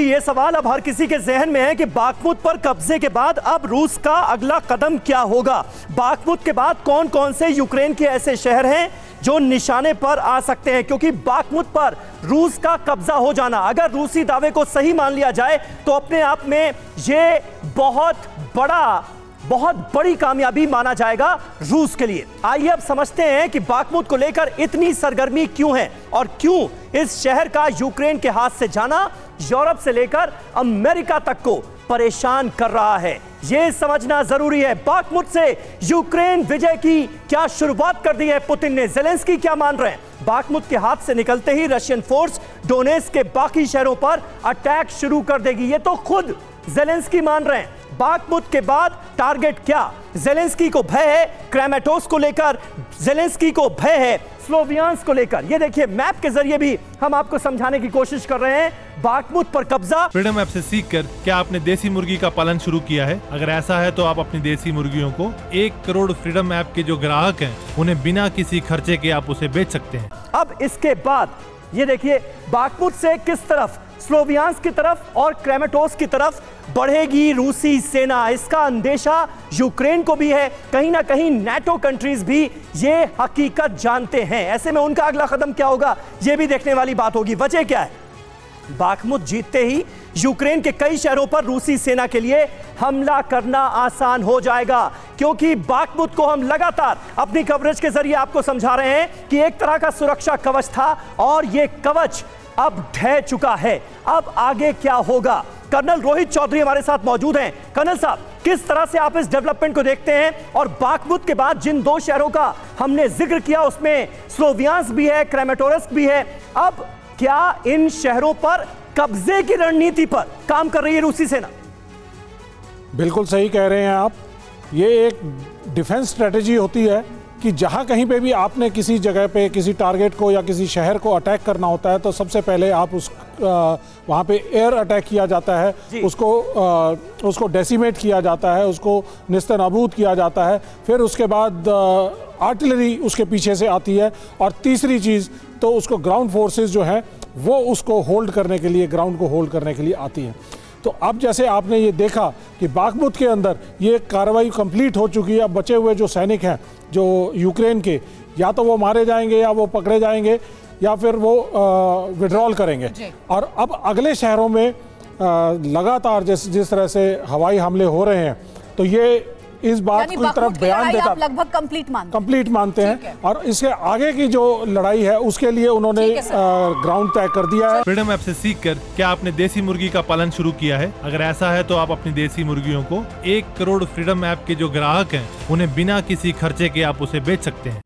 ये सवाल अब हर किसी के जहन में है कि बाखमुत पर कब्जे के बाद अब रूस का अगला कदम क्या होगा। बाखमुत के बाद कौन कौन से यूक्रेन के ऐसे शहर हैं जो निशाने पर आ सकते हैं, क्योंकि बाखमुत पर रूस का कब्जा हो जाना अगर रूसी दावे को सही मान लिया जाए तो अपने आप में ये बहुत बड़ी कामयाबी माना जाएगा रूस के लिए। आइए अब समझते हैं कि बाखमुत को लेकर इतनी सरगर्मी क्यों है और क्यों इस शहर का यूक्रेन के हाथ से जाना यूरोप से लेकर अमेरिका तक को परेशान कर रहा है। यह समझना जरूरी है। बाखमुत से यूक्रेन विजय की क्या शुरुआत कर दी है पुतिन ने, ज़ेलेंस्की क्या मान रहे हैं। बाखमुत के हाथ से निकलते ही रशियन फोर्स डोनेट्स्क के बाकी शहरों पर अटैक शुरू कर देगी, ये तो खुद ज़ेलेंस्की मान रहे हैं। बाखमुत के बाद टारगेट क्या? ज़ेलेंस्की को भय है क्रेमेटोस को लेकर, ज़ेलेंस्की को भय है स्लोवियांस्क को लेकर। ये देखिए मैप के जरिए भी हम आपको समझाने की कोशिश कर रहे हैं। बाखमुत पर कब्जा। फ्रीडम ऐप से सीखकर क्या आपने देसी मुर्गी का पालन शुरू किया है? अगर ऐसा है तो आप अपनी देसी मुर्गियों को 1 करोड़ फ्रीडम ऐप के जो ग्राहक हैं उन्हें बिना किसी खर्चे के आप उसे बेच सकते हैं। अब इसके बाद ये देखिए बाखमुत से किस तरफ, स्लोवियांस्क की तरफ और क्रेमेटोस की तरफ बढ़ेगी रूसी सेना। इसका अंदेशा यूक्रेन को भी है, कहीं ना कहीं नाटो कंट्रीज भी ये हकीकत जानते हैं। ऐसे में उनका अगला कदम क्या होगा ये भी देखने वाली बात होगी। वजह क्या है? बाखमुत जीतते ही यूक्रेन के कई शहरों पर रूसी सेना के लिए हमला करना आसान हो जाएगा, क्योंकि बाखमुत को हम लगातार अपनी कवरेज के जरिए आपको समझा रहे हैं कि एक तरह का सुरक्षा कवच था और यह कवच अब ढह चुका है। अब आगे क्या होगा? कर्नल रोहित चौधरी हमारे साथ मौजूद हैं। कर्नल साहब, किस तरह से आप इस डेवलपमेंट को देखते हैं? और बाखमुत के बाद जिन 2 शहरों का हमने जिक्र किया उसमें स्लोवियांस्क भी है, क्रेमेटोरस्क भी है, अब क्या इन शहरों पर कब्जे की रणनीति पर काम कर रही है रूसी सेना? बिल्कुल सही कह रहे हैं आप। ये एक डिफेंस स्ट्रेटेजी होती है कि जहाँ कहीं पे भी आपने किसी जगह पे किसी टारगेट को या किसी शहर को अटैक करना होता है तो सबसे पहले आप वहाँ पे एयर अटैक किया जाता है, उसको डेसिमेट किया जाता है, उसको नेस्तनाबूद किया जाता है, फिर उसके बाद आर्टिलरी उसके पीछे से आती है और तीसरी चीज़ तो उसको ग्राउंड फोर्सेस जो हैं वो उसको होल्ड करने के लिए, ग्राउंड को होल्ड करने के लिए आती है। तो अब जैसे आपने ये देखा कि बाखमुत के अंदर ये कार्रवाई कंप्लीट हो चुकी है। अब बचे हुए जो सैनिक हैं जो यूक्रेन के, या तो वो मारे जाएंगे या वो पकड़े जाएंगे या फिर वो विड्रॉल करेंगे। और अब अगले शहरों में लगातार जिस तरह से हवाई हमले हो रहे हैं तो ये इस बात की तरफ बयान देता, लगभग कंप्लीट मानते हैं। और इसके आगे की जो लड़ाई है उसके लिए उन्होंने ग्राउंड तय कर दिया है। फ्रीडम ऐप से सीखकर क्या आपने देसी मुर्गी का पालन शुरू किया है? अगर ऐसा है तो आप अपनी देसी मुर्गियों को 1 करोड़ फ्रीडम ऐप के जो ग्राहक हैं उन्हें बिना किसी खर्चे के आप उसे बेच सकते हैं।